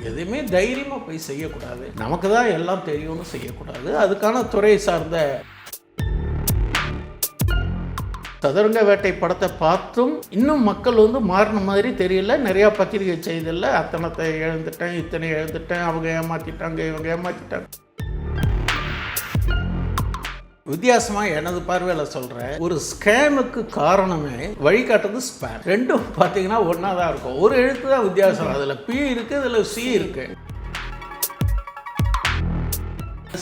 எதுவுமே தைரியமாக போய் செய்யக்கூடாது. நமக்கு தான் எல்லாம் தெரியும்னு செய்யக்கூடாது. அதுக்கான துறை சார்ந்த சதுரங்க வேட்டை படத்தை பார்த்தும் இன்னும் மக்கள் மாறின மாதிரி தெரியல. நிறையா பத்திரிகை செய்தியில் அத்தனத்தை இழந்துட்டேன், இத்தனை இழந்துட்டேன், அவங்க ஏமாற்றிட்டாங்க, இவங்க ஏமாற்றிட்டாங்க. வித்தியாசமாக எனது பார்வையில் சொல்கிறேன், ஒரு ஸ்கேமுக்கு காரணமே வழிகாட்டுறது ஸ்பேம். ரெண்டும் பார்த்தீங்கன்னா ஒன்றா தான் இருக்கும். ஒரு எழுத்து தான் வித்தியாசம். அதில் பி இருக்குது, அதில் சி இருக்குது.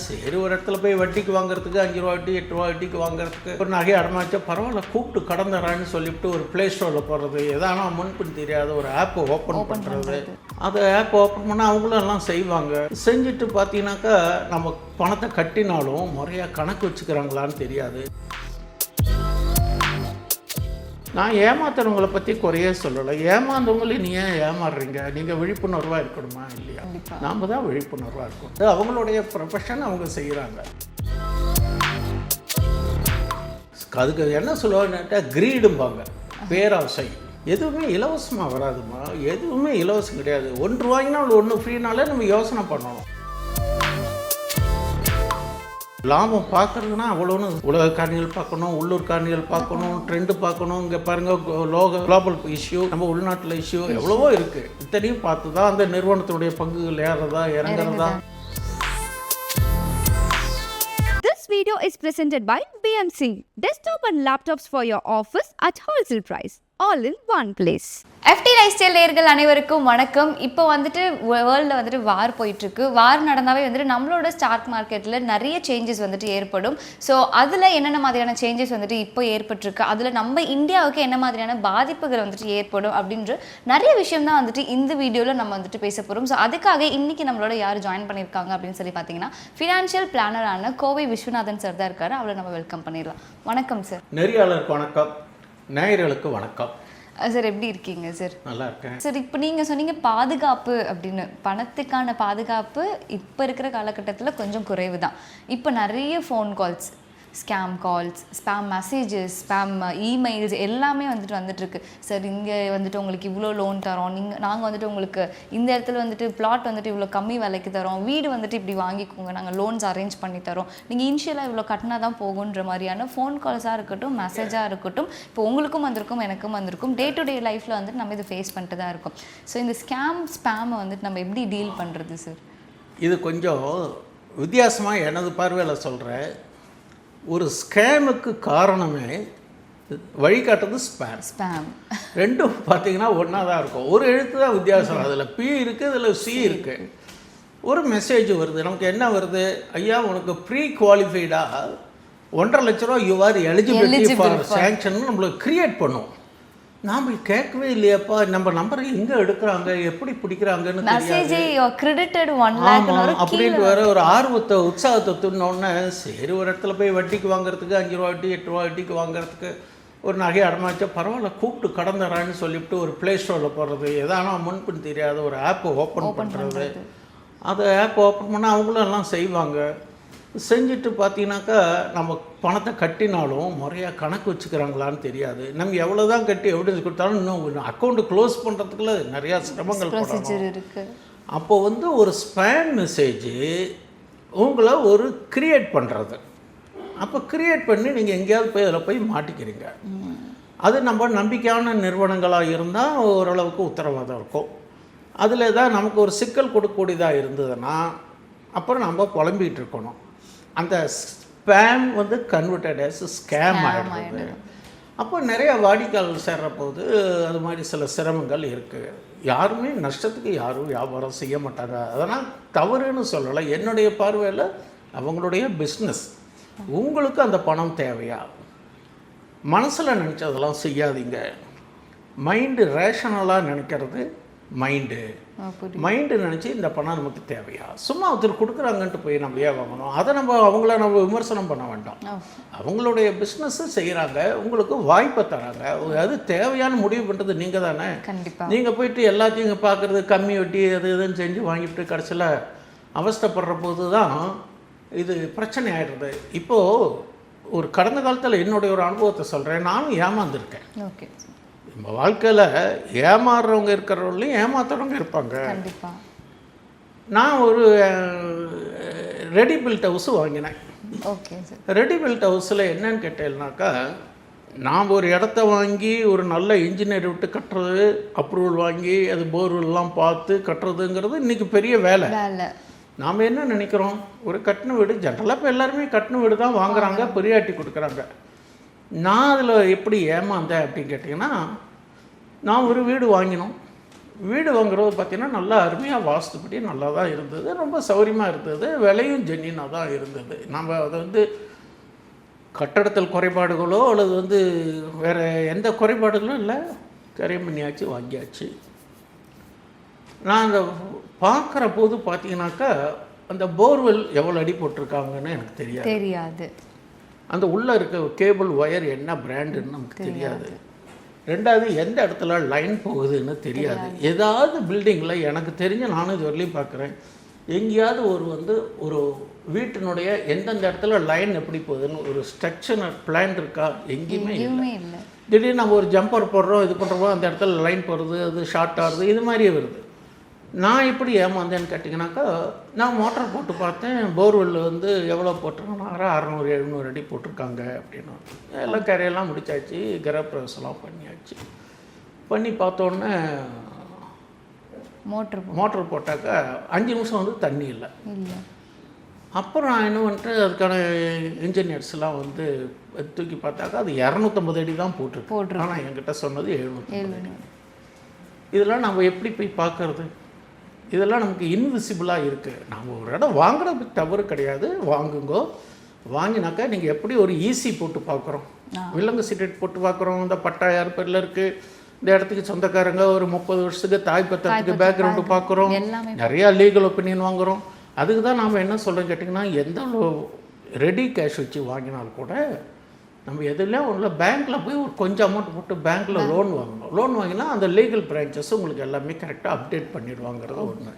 சரி, ஒரு இடத்துல போய் வட்டிக்கு வாங்குறதுக்கு 5 ரூபா வட்டி 8 ரூபா வட்டிக்கு வாங்குறதுக்கு ஒரு நகையை அடமாச்சா பரவாயில்ல, கூப்பிட்டு கடந்துறான்னு சொல்லிவிட்டு ஒரு ப்ளே ஸ்டோரில் போடுறது, எதானா முன்பின் தெரியாத ஒரு ஆப்பை ஓப்பன் பண்ணுறது. அந்த ஆப்பை ஓப்பன் பண்ணால் அவங்களும் எல்லாம் செய்வாங்க. செஞ்சுட்டு பார்த்தீங்கன்னாக்கா நம்ம பணத்தை கட்டினாலும் முறையாக கணக்கு வச்சுக்கிறாங்களான்னு தெரியாது. நான் ஏமாத்துறவங்களை பற்றி குறையே சொல்லலை. ஏமாந்தவங்களே நீ ஏன் ஏமாறுறீங்க? நீங்கள் விழிப்புணர்வாக இருக்கணுமா இல்லையா? நாம் தான் விழிப்புணர்வாக இருக்கணும். அவங்களுடைய ப்ரொஃபஷன் அவங்க செய்கிறாங்க. அதுக்கு என்ன சொல்லுவாங்கன்னாட்டா கிரீடும்பாங்க, பேராசை. எதுவுமே இலவசமாக வராதுமா, எதுவுமே இலவசம் கிடையாது. 1 ரூபாய்னா 1 ஃப்ரீனாலே நம்ம யோசனை பண்ணணும். லாபம் பார்க்குறதுனா அவ்வளோன்னு உலக காரணிகள் பார்க்கணும், உள்ளூர் காரணிகள் பார்க்கணும், ட்ரெண்டு பார்க்கணும். இங்கே பாருங்கள், குளோபல் இஷ்யூ, நம்ம உள்நாட்டில் இஷ்யூ எவ்வளவோ இருக்குது. இத்தனையும் பார்த்து தான் அந்த நிறுவனத்துடைய பங்குகள் ஏறதா இறங்குறதா. This video is presented by BMC. Desktop and laptops for your office at wholesale price. All in one place. FT lifestyle நேயர்கள் அனைவருக்கும் வணக்கம். இப்போ வேர்ல்டில் வார் போயிட்டுருக்கு. வார் நடந்தாவே நம்மளோட ஸ்டாக் மார்க்கெட்டில் நிறைய சேஞ்சஸ் ஏற்படும். ஸோ அதில் என்னென்ன மாதிரியான சேஞ்சஸ் இப்போ ஏற்பட்டிருக்கு, அதில் நம்ம இந்தியாவுக்கு என்ன மாதிரியான பாதிப்புகள் ஏற்படும் அப்படின்ற நிறைய விஷயம் தான் இந்த வீடியோவில் நம்ம பேச போகிறோம். ஸோ அதுக்காக இன்றைக்கி நம்மளோட யார் ஜாயின் பண்ணியிருக்காங்க அப்படின்னு சொல்லி பார்த்தீங்கன்னா ஃபினான்ஷியல் பிளானரான கோவை விஸ்வநாதன் சார் தான் இருக்காரு. அவளை நம்ம வெல்கம் பண்ணிடலாம். வணக்கம் சார். நெறியாளருக்கு வணக்கம், நேயர்களுக்கு வணக்கம். சார் எப்படி இருக்கீங்க சார்? நல்லா இருக்கேன் சார். இப்போ நீங்கள் சொன்னீங்க பாதுகாப்பு அப்படின்னு. பணத்துக்கான பாதுகாப்பு இப்போ இருக்கிற காலகட்டத்தில் கொஞ்சம் குறைவு தான். இப்போ நிறைய phone calls, scam calls, spam messages, spam emails எல்லாமே வந்துட்டுருக்கு. சார் இங்கே உங்களுக்கு இவ்வளோ லோன் தரோம், நாங்கள் உங்களுக்கு இந்த இடத்துல பிளாட் இவ்வளோ கம்மி விலைக்கு தரோம், வீடு இப்படி வாங்கிக்கோங்க, நாங்கள் லோன்ஸ் அரேஞ்ச் பண்ணி தரோம், நீங்கள் இனிஷியலாக இவ்வளோ கட்டினா தான் போகுன்ற மாதிரியான ஃபோன் கால்ஸாக இருக்கட்டும், மெசேஜாக இருக்கட்டும், இப்போ உங்களுக்கும் வந்திருக்கும், எனக்கும் வந்திருக்கும். டே டு டே லைஃப்பில் நம்ம இது ஃபேஸ் பண்ணிட்டு தான் இருக்கோம். ஸோ இந்த ஸ்பேமை நம்ம எப்படி டீல் பண்ணுறது சார்? இது கொஞ்சம் வித்தியாசமாக எனது பார்வையில் சொல்கிறேன். ஒரு ஸ்கேமுக்கு காரணமே வழிகாட்டுறது ஸ்பேம். ரெண்டும் பார்த்தீங்கன்னா ஒன்றா தான் இருக்கும். ஒரு எழுத்து தான் வித்தியாசம். அதில் பி இருக்குது, அதில் சி இருக்குது. ஒரு மெசேஜ் வருது, நமக்கு என்ன வருது, ஐயா உனக்கு ப்ரீ குவாலிஃபைடாக 1.5 லட்ச ரூபா you are eligibility for sanction நம்மளுக்கு க்ரியேட் பண்ணும். நாம் கேட்கவே இல்லையாப்பா, நம்ம நம்பரை எங்கே எடுக்கிறாங்க, எப்படி பிடிக்கிறாங்கன்னு அப்படின்ட்டு வேற ஒரு ஆர்வத்தை உற்சாகத்தை தூண்டினோடனே சரி, ஒரு இடத்துல போய் வட்டிக்கு வாங்குறதுக்கு 5 ரூபா வட்டி 8 ரூபா வட்டிக்கு வாங்குறதுக்கு ஒரு நகையை அடமாச்சா பரவாயில்ல, கூப்பிட்டு கடந்துறான்னு சொல்லிவிட்டு ஒரு ப்ளே ஸ்டோரில் போடுறது, எதானா முன்பின் தெரியாத ஒரு ஆப்பை ஓப்பன் பண்ணுறது. அந்த ஆப்பை ஓப்பன் பண்ணால் அவங்களும் எல்லாம் செய்வாங்க. செஞ்சுட்டு பார்த்தீங்கன்னாக்கா நம்ம பணத்தை கட்டினாலும் முறையாக கணக்கு வச்சுக்கிறாங்களான்னு தெரியாது. நம்ம எவ்வளோ தான் கட்டி எவிடன்ஸ் கொடுத்தாலும் இன்னும் அக்கௌண்ட்டு க்ளோஸ் பண்ணுறதுக்குள்ள நிறையா சிரமங்கள் இருக்குது. அப்போ ஒரு ஸ்பேம் மெசேஜ் உங்களை ஒரு க்ரியேட் பண்ணுறது. அப்போ க்ரியேட் பண்ணி நீங்கள் எங்கேயாவது போய் அதில் போய் மாட்டிக்கிறீங்க. அது நம்ம நம்பிக்கையான நிறுவனங்களாக இருந்தால் ஓரளவுக்கு உத்தரவாதம் இருக்கும். அதில் தான் நமக்கு ஒரு சிக்கல் கொடுக்கக்கூடியதாக இருந்ததுன்னா அப்புறம் நம்ம புலம்பிகிட்டு இருக்கணும். அந்த ஸ்பேம் கன்வெர்டட் ஆஸ் ஸ்கேம் ஆகிடுது. அப்போ நிறைய வாடிக்கையாளர்கள் சேர்ற போது அது மாதிரி சில சிரமங்கள் இருக்குது. யாருமே நஷ்டத்துக்கு யாரும் வியாபாரம் செய்ய மாட்டாங்க. அதனால் தவறுன்னு சொல்லலை. என்னுடைய பார்வையில் அவங்களுடைய பிஸ்னஸ். உங்களுக்கு அந்த பணம் தேவையா? மனசில் நினச்சதெல்லாம் செய்யாதீங்க. மைண்டு ரேஷனலாக நினைக்கிறது மைண்டு நினச்சி இந்த பணம் நமக்கு தேவையா, சும்மா ஒருத்தர் கொடுக்குறாங்கன்ட்டு போய் நம்ம ஏன் வாங்கணும்? அதை அவங்கள நம்ம விமர்சனம் பண்ண வேண்டாம். அவங்களுடைய பிஸ்னஸ்ஸு செய்கிறாங்க, உங்களுக்கு வாய்ப்பை தராங்க. அது தேவையான முடிவு பண்ணுறது நீங்கள் தானே. நீங்கள் போயிட்டு எல்லாத்தையும் இங்கே பார்க்குறது, கம்மி வட்டி அது இதுன்னு செஞ்சு வாங்கிட்டு கடைசியில் அவஸ்தைப்படுற போது தான் இது பிரச்சனை ஆகிடுறது. இப்போது ஒரு கடந்த காலத்தில் என்னுடைய ஒரு அனுபவத்தை சொல்கிறேன். நானும் ஏமாந்துருக்கேன். ஓகே. நம்ம வாழ்க்கையில் ஏமாறுறவங்க இருக்கிறவங்களையும் ஏமாத்துறவங்க இருப்பாங்க. நான் ஒரு ரெடி பில்ட் ஹவுஸ் வாங்கினேன். Okay sir. ரெடி பில்ட் ஹவுஸில் என்னன்னு கேட்டேன்னாக்கா, நாம் ஒரு இடத்த வாங்கி ஒரு நல்ல இன்ஜினியர் விட்டு கட்டுறது, அப்ரூவல் வாங்கி அது போர்வெல்லாம் பார்த்து கட்டுறதுங்கிறது இன்றைக்கி பெரிய வேலை. நாம் என்ன நினைக்கிறோம், ஒரு கட்டின வீடு ஜென்ரலாக இப்போ எல்லாருமே கட்டின வீடு தான் வாங்குறாங்க, பெரியாட்டி கொடுக்குறாங்க. நான் அதில் எப்படி ஏமாந்தேன் அப்படின்னு கேட்டிங்கன்னா, நான் ஒரு வீடு வாங்கினோம். வீடு வாங்குறது பார்த்திங்கன்னா நல்லா அருமையாக வாஸ்துப்படி நல்லா தான் இருந்தது, ரொம்ப சௌரியமாக இருந்தது, விலையும் ஜென்னினாக தான் இருந்தது. நம்ம அதை வந்து கட்டடத்தில் குறைபாடுகளோ அல்லது வந்து வேறு எந்த குறைபாடுகளும் இல்லை, கரையம் பண்ணியாச்சு, வாங்கியாச்சு. நான் அந்த பார்க்குற போது பார்த்தீங்கன்னாக்கா அந்த போர்வெல் எவ்வளோ அடி போட்டிருக்காங்கன்னு எனக்கு தெரியாது. அந்த உள்ளே இருக்க கேபிள் ஒயர் என்ன பிராண்டுன்னு நமக்கு தெரியாது. ரெண்டாவது எந்த இடத்துல லைன் போகுதுன்னு தெரியாது. ஏதாவது பில்டிங்கில் எனக்கு தெரிஞ்ச நானும் இது வரலையும் பார்க்குறேன், எங்கேயாவது ஒரு வீட்டினுடைய எந்தெந்த இடத்துல லைன் எப்படி போகுதுன்னு ஒரு ஸ்ட்ரக்சர் பிளான் இருக்கா? எங்கேயுமே இல்லை. திடீர்னு நம்ம ஒரு ஜம்பர் போடுறோம், இது பண்ணுறோமோ அந்த இடத்துல லைன் போடுறது, அது ஷார்ட் ஆகுது, இது மாதிரியே வருது. நான் எப்படி ஏமாந்தேன்னு கேட்டிங்கனாக்கா, நான் மோட்டர் போட்டு பார்த்தேன், போர்வெல் வந்து எவ்வளோ போட்டிருக்காங்க, 600-700 அடி போட்டிருக்காங்க அப்படின்னு. எல்லாம் கரையெல்லாம் முடிச்சாச்சு, கிரகப்பிரவேசம்லாம் பண்ணியாச்சு. பண்ணி பார்த்தோன்னே மோட்டர் போட்டாக்கா 5 நிமிஷம் வந்து தண்ணி இல்லை. அப்புறம் நான் என்ன பண்ணிட்டு அதுக்கான இன்ஜினியர்ஸ்லாம் வந்து தூக்கி பார்த்தாக்கா அது 250 அடி தான் போட்டிருக்கு. ஆனால் என்கிட்ட சொன்னது 750 அடி. இதெல்லாம் நம்ம எப்படி போய் பார்க்கறது? இதெல்லாம் நமக்கு இன்விசிபிளாக இருக்குது. நம்ம ஒரு இடம் வாங்குறது தவறு கிடையாது, வாங்குங்கோ. வாங்கினாக்கா நீங்கள் எப்படி ஒரு ஈசி போட்டு பார்க்குறோம், விலங்கு சீட்டு போட்டு பார்க்குறோம், இந்த பட்டா யார் பேரில் இருக்குது, இந்த இடத்துக்கு சொந்தக்காரங்க ஒரு 30 வருஷத்துக்கு தாய் பத்திரத்துக்கு பேக்ரவுண்டு பார்க்குறோம், நிறையா லீகல் ஒப்பீனியன் வாங்குகிறோம். அதுக்கு தான் நாம் என்ன சொல்கிறோம் கேட்டிங்கன்னா, எந்த ரெடி கேஷ் வச்சு வாங்கினாலும் கூட நம்ம எதுலையும் ஒன்றும் பேங்க்கில் போய் ஒரு கொஞ்சம் அமௌண்ட் போட்டு பேங்க்கில் லோன் வாங்கணும். லோன் வாங்கினா அந்த லீகல் பிரான்ச்சஸ் உங்களுக்கு எல்லாமே கரெக்டாக அப்டேட் பண்ணிடுவாங்கிறது ஒன்று.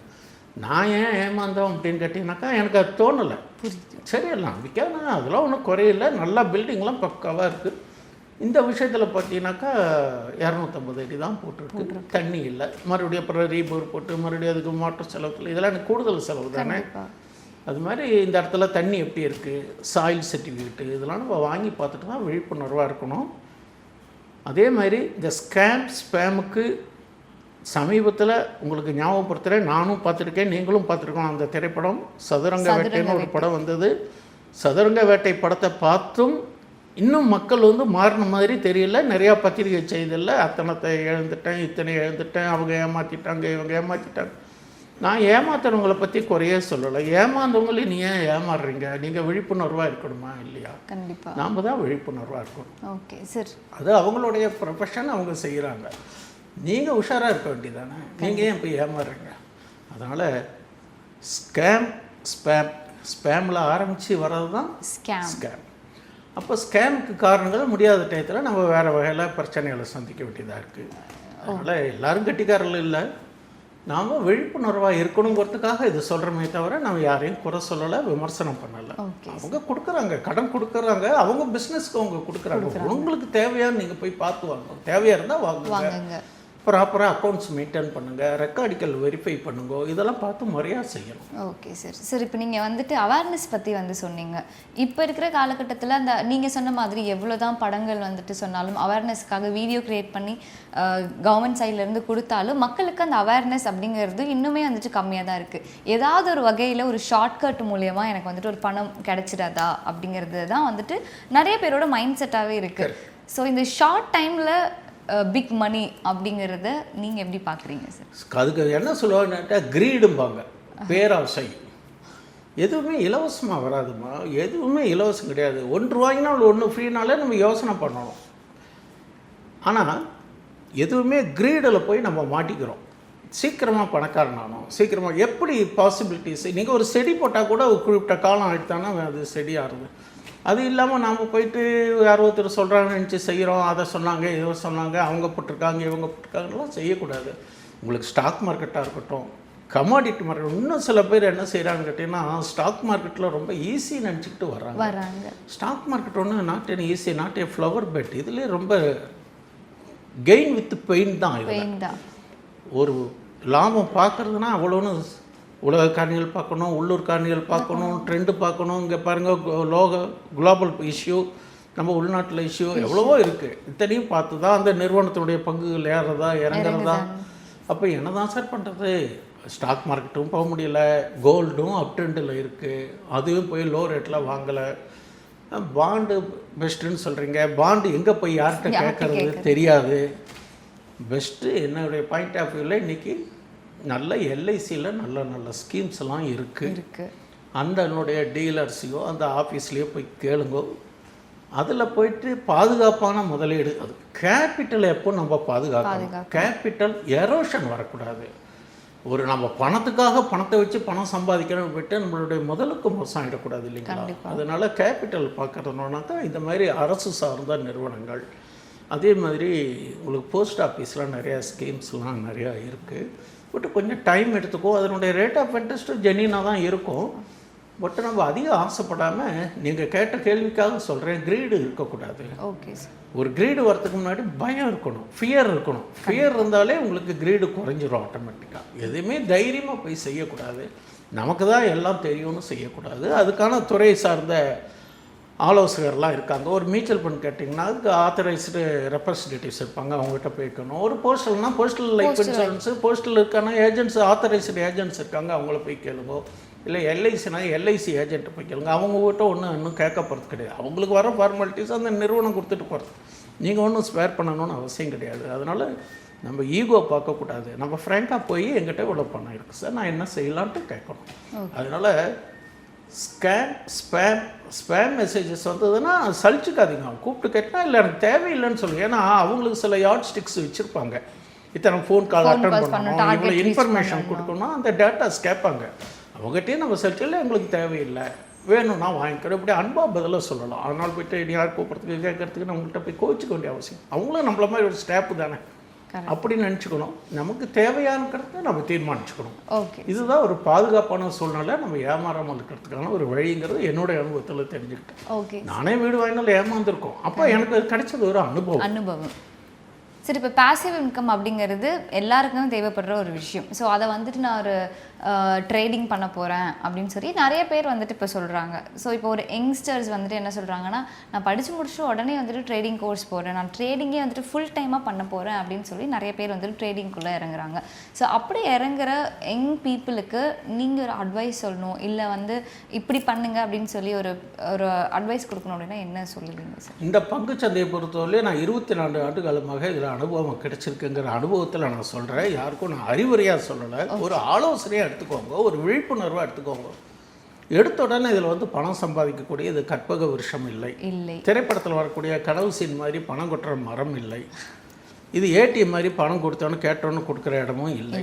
நான் ஏன் ஏமாந்தோம் அப்படின்னு கேட்டிங்கனாக்கா, எனக்கு அது தோணலை. சரி, எல்லாம் நம்பிக்கையான அதெல்லாம் ஒன்றும் குறையில்லை, நல்லா பில்டிங்லாம் பக்காவாக இருக்குது. இந்த விஷயத்தில் பார்த்தீங்கன்னாக்கா 250 அடி தான் போட்டிருக்கு, தண்ணி இல்லை. மறுபடியும் அப்புறம் ரீபோர் போட்டு மறுபடியும் அதுக்கு மோட்டர் செலவுகள், இதெல்லாம் எனக்கு கூடுதல் செலவு தானே. அது மாதிரி இந்த இடத்துல தண்ணி எப்படி இருக்குது, சாயில் சர்டிஃபிகேட்டு, இதெல்லாம் நம்ம வாங்கி பார்த்துட்டு தான் விழிப்புணர்வாக இருக்கணும். அதே மாதிரி இந்த ஸ்பேமுக்கு சமீபத்தில் உங்களுக்கு ஞாபகப்படுத்துகிறேன், நானும் பார்த்துருக்கேன், நீங்களும் பார்த்துருக்கோம். அந்த திரைப்படம் சதுரங்க வேட்டைன்னு ஒரு படம் வந்தது. சதுரங்க வேட்டை படத்தை பார்த்தும் இன்னும் மக்கள் வந்து மாறின மாதிரி தெரியல. நிறையா பத்திரிகை செய்தியில் அத்தனத்தை இழந்துட்டேன், இத்தனை இழந்துட்டேன், அவங்க ஏமாற்றிட்டாங்க, இவங்க ஏமாற்றிட்டாங்க. நான் ஏமாத்துறவங்களை பற்றி குறையே சொல்லலை. ஏமாந்தவங்களையும் நீ ஏன் ஏமாறுறீங்க? நீங்கள் விழிப்புணர்வாக இருக்கணுமா இல்லையா? கண்டிப்பாக நாம் தான் விழிப்புணர்வாக இருக்கணும். ஓகே சார், அது அவங்களுடைய ப்ரொஃபஷன், அவங்க செய்கிறாங்க. நீங்கள் உஷாராக இருக்க வேண்டியதானே, நீங்கள் ஏன் போய் ஏமாறுறீங்க? அதனால் ஸ்பேமில் ஆரம்பித்து வர்றது தான் ஸ்கேம். அப்போ ஸ்கேமுக்கு காரணங்கள் முடியாத டயத்தில் நம்ம வேறு வகையில் பிரச்சனைகளை சந்திக்க வேண்டியதாக இருக்குது. அதனால் எல்லோரும் கட்டிக்காரர்கள் இல்லை, நாம் விழிப்புணர்வாக இருக்கணுங்கிறதுக்காக இது சொல்கிறோமே தவிர நம்ம யாரையும் குறை சொல்லலை, விமர்சனம் பண்ணலை. அவங்க கொடுக்குறாங்க, கடன் கொடுக்குறாங்க, அவங்க பிஸ்னஸ்க்கு அவங்க கொடுக்குறாங்க. உங்களுக்கு தேவையான்னு நீங்கள் போய் பார்த்து வாங்கணும். தேவையாக இருந்தால் வாங்குங்க, ப்ராப்பராக அக்கௌண்ட்ஸ் மெயின்டைன் பண்ணுங்கள், ரெக்கார்டிக்கல் வெரிஃபை பண்ணுங்க, இதெல்லாம் பார்த்து முறையாக செய்யணும். Okay sir. சார், இப்போ நீங்கள் வந்துட்டு அவேர்னஸ் பற்றி சொன்னீங்க. இப்போ இருக்கிற காலகட்டத்தில் அந்த நீங்கள் சொன்ன மாதிரி எவ்வளோ தான் படங்கள் வந்துட்டு சொன்னாலும், அவேர்னஸ்க்காக வீடியோ க்ரியேட் பண்ணி கவர்மெண்ட் சைட்லேருந்து கொடுத்தாலும் மக்களுக்கு அந்த அவேர்னஸ் அப்படிங்கிறது இன்னுமே வந்துட்டு கம்மியாக தான் இருக்குது. ஏதாவது ஒரு வகையில் ஒரு ஷார்ட்கட் மூலயமா எனக்கு வந்துட்டு ஒரு பணம் கிடைச்சிடாதா அப்படிங்கிறது தான் வந்துட்டு நிறைய பேரோட மைண்ட் செட்டாகவே இருக்குது. ஸோ இந்த ஷார்ட் டைமில் பிக் மணி அப்படிங்கிறத நீங்கள் எப்படி பார்க்குறீங்க சார்? அதுக்கு என்ன சொல்லுவாங்கன்னாட்டா கிரீடும்பாங்க, பேராசை. எதுவுமே இலவசமாக வராதுமா, எதுவுமே இலவசம் கிடையாது. 1 ரூபாய்னா 1 ஃப்ரீனாலே நம்ம யோசனை பண்ணணும். ஆனால் எதுவுமே கிரீடில் போய் நம்ம மாட்டிக்கிறோம். சீக்கிரமாக பணக்காரனானோம், சீக்கிரமாக எப்படி பாசிபிலிட்டிஸ். நீங்கள் ஒரு செடி போட்டால் கூட ஒரு குறிப்பிட்ட காலம் ஆகிட்டானா அது செடி ஆறுது. அது இல்லாமல் நாம் போயிட்டு யாரோ ஒருத்தர் சொல்கிறாங்கன்னு நினச்சி செய்கிறோம். அதை சொன்னாங்க, இதை சொன்னாங்க, அவங்க போட்டிருக்காங்க, இவங்க போட்டிருக்காங்கலாம் செய்யக்கூடாது. உங்களுக்கு ஸ்டாக் மார்க்கெட்டாக இருக்கட்டும், கமாடிட்டி மார்க்கெட், இன்னும் சில பேர் என்ன செய்கிறாங்கன்னு கேட்டிங்கன்னா, ஸ்டாக் மார்க்கெட்டில் ரொம்ப ஈஸி நினச்சிக்கிட்டு வராங்க. ஸ்டாக் மார்க்கெட் ஒன்று not an easy, not a flower bed. இதுலேயே ரொம்ப கெயின் வித் பெயின் தான். இது ஒரு லாபம் பார்க்குறதுனா அவ்வளோன்னு உலக காரணிகள் பார்க்கணும், உள்ளூர் காரணிகள் பார்க்கணும், ட்ரெண்டு பார்க்கணும். இங்கே பாருங்கள், குளோபல் இஷ்யூ, நம்ம உள்நாட்டில் இஷ்யூ எவ்வளவோ இருக்குது. இத்தனையும் பார்த்து தான் அந்த நிறுவனத்தினுடைய பங்குகள் ஏறுறதா இறங்குறதா. அப்போ என்ன தான் சார் பண்ணுறது? ஸ்டாக் மார்க்கெட்டும் போக முடியல, கோல்டும் அப் ட்ரெண்டில் இருக்குது, அதுவும் போய் லோ ரேட்டில் வாங்கலை. பாண்டு பெஸ்ட்டுன்னு சொல்கிறீங்க, பாண்டு எங்கே போய் யார்கிட்ட கேட்குறது தெரியாது. பெஸ்ட்டு என்னுடைய பாயிண்ட் ஆஃப் வியூவில் இன்றைக்கி நல்ல எல்ஐசியில் நல்ல நல்ல ஸ்கீம்ஸ்லாம் இருக்குது. அந்தனுடைய டீலர்ஸையோ அந்த ஆஃபீஸ்லேயோ போய் கேளுங்கோ. அதில் போயிட்டு பாதுகாப்பான முதலீடு, அது கேபிட்டல் எப்போ நம்ம பாதுகாக்கணும். கேபிட்டல் எரோஷன் வரக்கூடாது. ஒரு நம்ம பணத்துக்காக பணத்தை வச்சு பணம் சம்பாதிக்கணும்னு போயிட்டு நம்மளுடைய முதலுக்கு மோசம் ஆகிடக்கூடாது இல்லைங்களா? அதனால் கேபிட்டல் பார்க்குறதுனாக்கா இந்த மாதிரி அரசு சார்ந்த நிறுவனங்கள், அதே மாதிரி உங்களுக்கு போஸ்ட் ஆஃபீஸில் நிறையா ஸ்கீம்ஸ்லாம் நிறையா இருக்குது. பட் கொஞ்சம் டைம் எடுத்துக்கோ. அதனுடைய ரேட் ஆஃப் இன்ட்ரெஸ்ட்டு ஜெனினாக தான் இருக்கும். பட் நம்ம அதிகம் ஆசைப்படாமல், நீங்கள் கேட்ட கேள்விக்காக சொல்கிறேன், க்ரீடு இருக்கக்கூடாது. Okay sir. ஒரு க்ரீடு வரத்துக்கு முன்னாடி பயம் இருக்கணும், ஃபியர் இருக்கணும். ஃபியர் இருந்தாலே உங்களுக்கு க்ரீடு குறைஞ்சிரும் ஆட்டோமேட்டிக்காக. எதுவுமே தைரியமாக போய் செய்யக்கூடாது. நமக்கு தான் எல்லாம் தெரியும்னு செய்யக்கூடாது. அதுக்கான துறை சார்ந்த ஆலோசகர்லாம் இருக்காங்க. ஒரு மியூச்சுவல் ஃபண்ட் கேட்டிங்கன்னா அதுக்கு ஆத்தரைஸ்டு ரெப்ரஸன்டேட்டிவ்ஸ் இருப்பாங்க, அவங்ககிட்ட போய்க்கணும். ஒரு போஸ்டல்னால் போஸ்டல் லைஃப் இன்சூரன்ஸு, போஸ்டல் இருக்கான ஏஜென்ட்ஸ், ஆத்தரைஸ்டு ஏஜென்ட்ஸ் இருக்காங்க, அவங்கள போய் கேளுங்க. இல்லை எல்ஐசினா எல்ஐசி ஏஜென்ட்டை போய் கேளுங்க. அவங்ககிட்ட ஒன்றும் இன்னும் கேட்க போகிறது கிடையாது. அவங்களுக்கு வர ஃபார்மாலிட்டிஸ் அந்த நிறுவனம் கொடுத்துட்டு போகிறது. நீங்கள் ஒன்றும் ஸ்பேர் பண்ணணும்னு அவசியம் கிடையாது. அதனால் நம்ம ஈகோ பார்க்கக்கூடாது. நம்ம ஃப்ராங்காக போய் எங்கிட்ட இவ்வளோ பணம் இருக்குது சார், நான் என்ன செய்யலான்ட்டு கேட்கணும். அதனால் ஸ்பேம் மெசேஜஸ் வந்ததுன்னா சலிச்சுக்காதீங்க. கூப்பிட்டு கேட்டால் இல்லை எனக்கு தேவையில்லைன்னு சொல்லுங்கள். ஏன்னா அவங்களுக்கு சில யார்ட் ஸ்டிக்ஸ் வச்சுருப்பாங்க. இத்தனை ஃபோன் கால் அட்டன் பண்ணணும், இவ்வளோ இன்ஃபர்மேஷன் கொடுக்கணும், அந்த டேட்டாஸ் கேட்பாங்க. அவங்ககிட்டயே நம்ம சர்ச்சில் எங்களுக்கு தேவையில்லை, வேணும்னா வாங்கிக்கிறோம், இப்படி அன்பாக பதிலாக சொல்லலாம். அதனால் போய்ட்டு யார் கூப்பிட்றதுக்கு கேட்கறதுக்கு நம்மகிட்ட போய் கோச்சிக்க வேண்டிய அவசியம். அவங்களும் நம்மள மாதிரி ஒரு ஸ்டாப்பு தானே, அப்படின்னு நினச்சிக்கணும். நமக்கு தேவையானக்கிறத நம்ம தீர்மானிச்சுக்கணும். ஓகே, இதுதான் ஒரு பாதுகாப்பான சூழ்நிலை. நம்ம ஏமாறாமல் இருக்கிறதுக்கான ஒரு வழிங்கிறது என்னுடைய அனுபவத்தில் தெரிஞ்சுக்கிட்டேன். ஓகே, நானே வீடு வாங்கினாலும் ஏமாந்துருக்கோம். அப்போ எனக்கு கிடைச்சது ஒரு அனுபவம். சரி, இப்போ பேசிவ் இன்கம் அப்படிங்கிறது எல்லாருக்கும் தேவைப்படுற ஒரு விஷயம். ஸோ அதை வந்துட்டு நான் ஒரு ட்ரேடிங் பண்ண போகிறேன் அப்படின்னு சொல்லி நிறைய பேர் வந்துட்டு இப்போ சொல்கிறாங்க. ஸோ இப்போ ஒரு யங்ஸ்டர்ஸ் வந்துட்டு என்ன சொல்கிறாங்கன்னா, நான் படித்து முடிச்சுட்டு உடனே வந்துட்டு ட்ரேடிங் கோர்ஸ் போகிறேன், நான் ட்ரேடிங்கே வந்துட்டு ஃபுல் டைமாக பண்ண போகிறேன் அப்படின்னு சொல்லி நிறைய பேர் வந்துட்டு ட்ரேடிங்குள்ளே இறங்குறாங்க. ஸோ அப்படி இறங்குற யங் பீப்புளுக்கு நீங்கள் ஒரு அட்வைஸ் சொல்லணும், இல்லை வந்து இப்படி பண்ணுங்க அப்படின்னு சொல்லி ஒரு அட்வைஸ் கொடுக்கணும் அப்படின்னா என்ன சொல்லுவீங்க சார்? இந்த பங்குச்சந்தையை பொறுத்தவரையிலே நான் 24 ஆண்டு காலமாக இதில் அனுபவம் கிடைச்சிருக்குங்கிற அனுபவத்தில் நான் சொல்கிறேன். யாருக்கும் நான் அறிவுரையாக சொல்லலை, ஒரு ஆலோசனையாக எடுத்துக்கோங்க, ஒரு விழிப்புணர்வாக எடுத்துக்கோங்க. எடுத்த உடனே இதில் வந்து பணம் சம்பாதிக்கக்கூடிய இது கற்பக விருஷம் இல்லை. திரைப்படத்தில் வரக்கூடிய கனவு சீன் மாதிரி பணம் கொட்டுற மரம் இல்லை. இது ஏடிஎம் மாதிரி பணம் கொடுத்தோன்னு கேட்டோன்னு கொடுக்குற இடமும் இல்லை.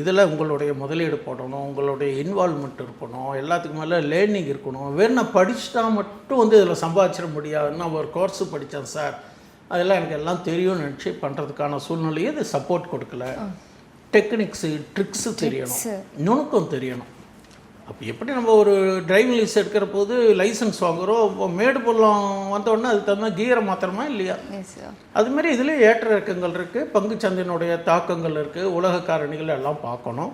இதில் உங்களுடைய முதலீடு போடணும், உங்களுடைய இன்வால்மெண்ட் இருக்கணும், எல்லாத்துக்கு மேலே லேர்னிங் இருக்கணும். வேணும் படிச்சுட்டா மட்டும் வந்து இதில் சம்பாதிச்சிட முடியாது. நான் ஒரு கோர்ஸு படித்தேன் சார், அதெல்லாம் எனக்கு எல்லாம் தெரியும்னு நினச்சி பண்ணுறதுக்கான சூழ்நிலையை இது சப்போர்ட் கொடுக்கல. டெக்னிக்ஸு ட்ரிக்ஸு தெரியணும், நுணுக்கம் தெரியணும். அப்போ எப்படி நம்ம ஒரு டிரைவிங் லைசன்ஸ் எடுக்கிற போது லைசன்ஸ் வாங்குகிறோம், இப்போ மேடு பள்ளம் வந்தோடனே அதுக்கு தகுந்த கீரை மாத்திரமா இல்லையா? அதுமாரி இதுலேயும் ஏற்ற இறக்கங்கள் இருக்குது, பங்குச்சந்தையினுடைய தாக்கங்கள் இருக்குது, உலக காரணிகள் எல்லாம் பார்க்கணும்.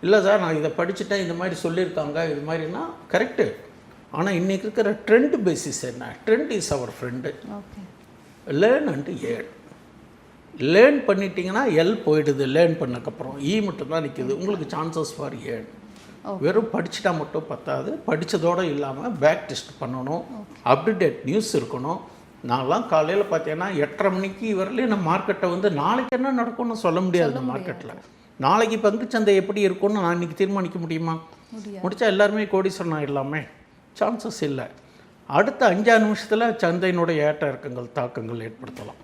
இல்லை சார் நான் இதை படிச்சுட்டேன், இந்த மாதிரி சொல்லியிருக்காங்க, இது மாதிரினா கரெக்டு. ஆனால் இன்றைக்கி இருக்கிற ட்ரெண்ட் பேசிஸ் என்ன? Trend is our friend. Learn and earn. Learn பண்ணிட்டீங்கன்னா எல் போயிடுது, லேர்ன் பண்ணக்கப்புறம் மட்டும்தான் நிற்கிது. உங்களுக்கு சான்சஸ் ஃபார் ஏர்ன். வெறும் படிச்சுட்டா மட்டும் பத்தாது, படித்ததோடு இல்லாமல் பேக் டெஸ்ட் பண்ணணும், அப்டேட் நியூஸ் இருக்கணும். நான்லாம் காலையில் பார்த்தீங்கன்னா 8:30 மணிக்கு வரலையும் நம்ம மார்க்கெட்டை வந்து நாளைக்கு என்ன நடக்கும்னு சொல்ல முடியாது. இந்த மார்க்கெட்டில் நாளைக்கு பங்குச்சந்தை எப்படி இருக்கும்னு நான் இன்றைக்கி தீர்மானிக்க முடியுமா? முடித்தா எல்லாருமே கோடீஸ்வரன் ஆகிடலாமே? சான்சஸ் இல்லை. அடுத்த 5 நிமிஷத்தில் சந்தையினுடைய ஏற்ற இறக்கங்கள் தாக்கங்கள் ஏற்படுத்தலாம்.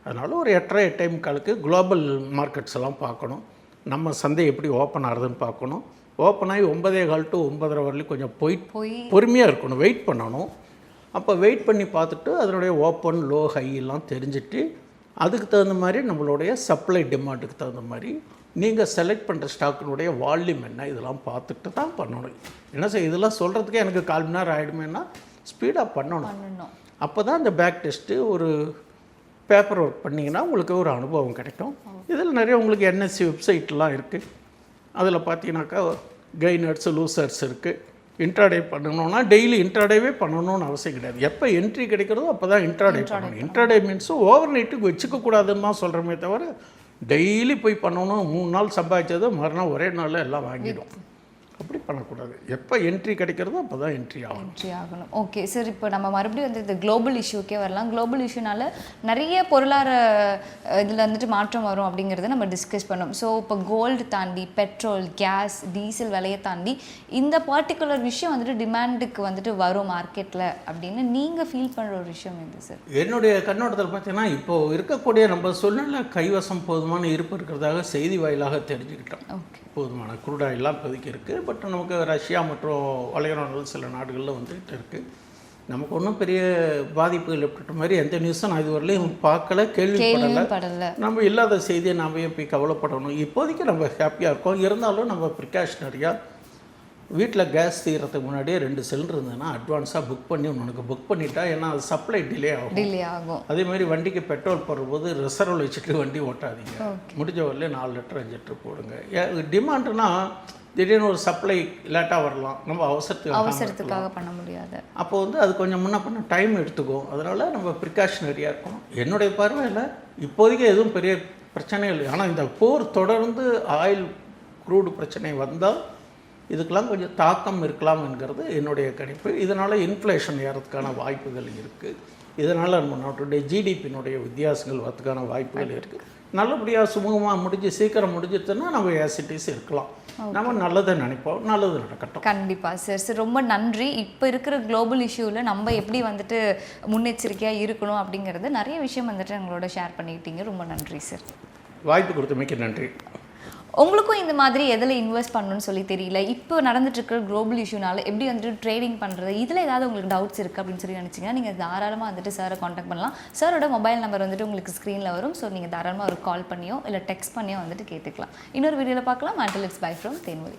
அதனால் ஒரு 8:30 குளோபல் மார்க்கெட்ஸ் எல்லாம் பார்க்கணும். நம்ம சந்தை எப்படி ஓப்பன் ஆகுதுன்னு பார்க்கணும். ஓப்பன் ஆகி 9:15 to 9:30 வரலையும் கொஞ்சம் பொறுமையாக இருக்கணும், வெயிட் பண்ணணும். அப்போ வெயிட் பண்ணி பார்த்துட்டு அதனுடைய ஓப்பன் லோ ஹை எல்லாம் தெரிஞ்சுட்டு அதுக்கு தகுந்த மாதிரி நம்மளுடைய சப்ளை டிமாண்டுக்கு தகுந்த மாதிரி நீங்கள் செலக்ட் பண்ணுற ஸ்டாக்கினுடைய வால்யூம் என்ன இதெல்லாம் பார்த்துட்டு தான் பண்ணணும். என்ன சார் இதெல்லாம் சொல்கிறதுக்கே எனக்கு 1/4 மணி நேரம் ஆகிடுமேன்னா ஸ்பீடாக பண்ணணும். அப்போ தான் இந்த பேக் டெஸ்ட்டு ஒரு பேப்பர் ஒர்க் பண்ணிங்கன்னா உங்களுக்கு ஒரு அனுபவம் கிடைக்கும். இதில் நிறைய உங்களுக்கு என்எஸ்சி வெப்சைட்லாம் இருக்குது. அதில் பார்த்தீங்கன்னாக்கா கெய்னர்ஸ் லூசர்ஸ் இருக்குது. இன்ட்ராடே பண்ணணும்னா டெய்லி இன்ட்ராடேவே பண்ணணும்னு அவசியம் கிடையாது. எப்போ என்ட்ரி கிடைக்கிறதோ அப்போ தான் இன்ட்ராடே பண்ணணும். இன்ட்ராடே மீன்ஸு ஓவர் நைட்டுக்கு வச்சுக்கக்கூடாதுன்னு தான் சொல்கிறோமே தவிர டெய்லி போய் பண்ணணும். 3 நாள் சம்பாதிச்சது மறுநாள் ஒரே நாளில் எல்லாம் வாங்கிடும். அப்படி பண்ணக்கூடாது. எப்போ என்ட்ரி கிடைக்கிறதோ அப்போ தான் என்ட்ரி ஆகணும். ஓகே சார், இப்போ நம்ம மறுபடியும் வந்து இந்த குளோபல் இஷ்யூக்கே வரலாம். குளோபல் இஷ்யூனால நிறைய பொருளாதார இதில் வந்துட்டு மாற்றம் வரும் அப்படிங்கிறத நம்ம டிஸ்கஸ் பண்ணோம். ஸோ இப்போ கோல்டு தாண்டி பெட்ரோல், கேஸ், டீசல் விலையை தாண்டி இந்த பர்டிகுலர் விஷயம் வந்துட்டு டிமாண்டுக்கு வந்துட்டு வரும் மார்க்கெட்டில் அப்படின்னு நீங்கள் ஃபீல் பண்ணுற ஒரு விஷயம் எது சார்? என்னுடைய கண்ணோட்டத்தில் பார்த்தீங்கன்னா இப்போது இருக்கக்கூடிய நம்ம சூழ்நிலை கைவசம் போதுமான இருப்பு இருக்கிறதாக செய்தி வாயிலாக தெரிஞ்சுக்கிட்டோம். ஓகே, போதுமான குருடாயெல்லாம் இப்போதைக்கு இருக்குது. பட் நமக்கு ரஷ்யா மற்றும் வளைகுடா சில நாடுகளில் வந்துகிட்டு இருக்குது. நமக்கு ஒன்றும் பெரிய பாதிப்புகள் ஏற்பட்ட மாதிரி எந்த நியூஸும் நான் இதுவரையிலையும் பார்க்கல, கேள்விப்படலை. நம்ம இல்லாத செய்தியை நாம் ஏன் போய் கவலைப்படணும்? இப்போதைக்கு நம்ம ஹாப்பியாக இருக்கோம். இருந்தாலும் நம்ம ப்ரிகாஷனரியாக வீட்டில் கேஸ் தீர்றதுக்கு முன்னாடியே 2 சிலிண்டர் இருந்ததுன்னா அட்வான்ஸாக புக் பண்ணி உனக்கு புக் பண்ணிட்டா, ஏன்னா அது சப்ளை டிலே ஆகும். அதே மாதிரி வண்டிக்கு பெட்ரோல் போடும்போது ரிசர்வில் வச்சுட்டு வண்டி ஓட்டாதீங்க. முடிஞ்ச வரல 4 லிட்டர் 5 லிட்டர் போடுங்க. டிமாண்டுனா திடீர்னு ஒரு சப்ளை லேட்டாக வரலாம், நம்ம அவசரத்துக்காக பண்ண முடியாது. அப்போ வந்து அது கொஞ்சம் முன்ன பண்ண டைம் எடுத்துக்கும். அதனால் நம்ம ப்ரிகாஷனரியாக இருக்கணும். என்னுடைய பார்வையில் இப்போதைக்கு எதுவும் பெரிய பிரச்சனை இல்லை. ஆனால் இந்த போர் தொடர்ந்து ஆயில் க்ரூடு பிரச்சனை வந்தால் இதுக்கெல்லாம் கொஞ்சம் தாக்கம் இருக்கலாம் என்கிறது என்னுடைய கணிப்பு. இதனால் இன்ஃப்ளேஷன் ஏறதுக்கான வாய்ப்புகள் இருக்குது. இதனால் நம்ம நாட்டுடைய ஜிடிபியினுடைய வித்தியாசங்கள் வரதுக்கான வாய்ப்புகள் இருக்குது. நல்லபடியாக சுமூகமாக முடிஞ்சு சீக்கிரம் முடிஞ்சிட்டுன்னா நம்ம ஏசிட்டிஸ் இருக்கலாம். நம்ம நல்லதை நினைப்போம், நல்லது நடக்கட்டும். கண்டிப்பாக சார். சார் ரொம்ப நன்றி. இப்போ இருக்கிற குளோபல் இஷ்யூவில் நம்ம எப்படி வந்துட்டு முன்னெச்சரிக்கையாக இருக்கணும் அப்படிங்கிறது நிறைய விஷயம் வந்துட்டு எங்களோட ஷேர் பண்ணிக்கிட்டீங்க. ரொம்ப நன்றி சார். வாய்ப்பு கொடுத்தமைக்கு நன்றி. உங்களுக்கும் இந்த மாதிரி எதில் இன்வெஸ்ட் பண்ணணும்னு சொல்லி தெரியல, இப்போ நடந்துட்டு இருக்கிற குளோபல் இஷ்யூனால எப்படி வந்துட்டு ட்ரேடிங் பண்ணுறது, இதில் ஏதாவது உங்களுக்கு டவுட்ஸ் இருக்குது அப்படின்னு சொல்லி நினச்சிங்கன்னா நீங்கள் தாராளமாக வந்துட்டு சாரை காண்டாக்ட் பண்ணலாம். சாரோட மொபைல் நம்பர் வந்துட்டு உங்களுக்கு ஸ்க்ரீனில் வரும். ஸோ நீங்கள் தாராளமாக ஒரு கால் பண்ணியோ இல்லை டெக்ஸ்ட் பண்ணியோ வந்துட்டு கேட்டுக்கலாம். இன்னொரு வீடியோவில் பார்க்கலாம். until it's bye from Thenmozhi.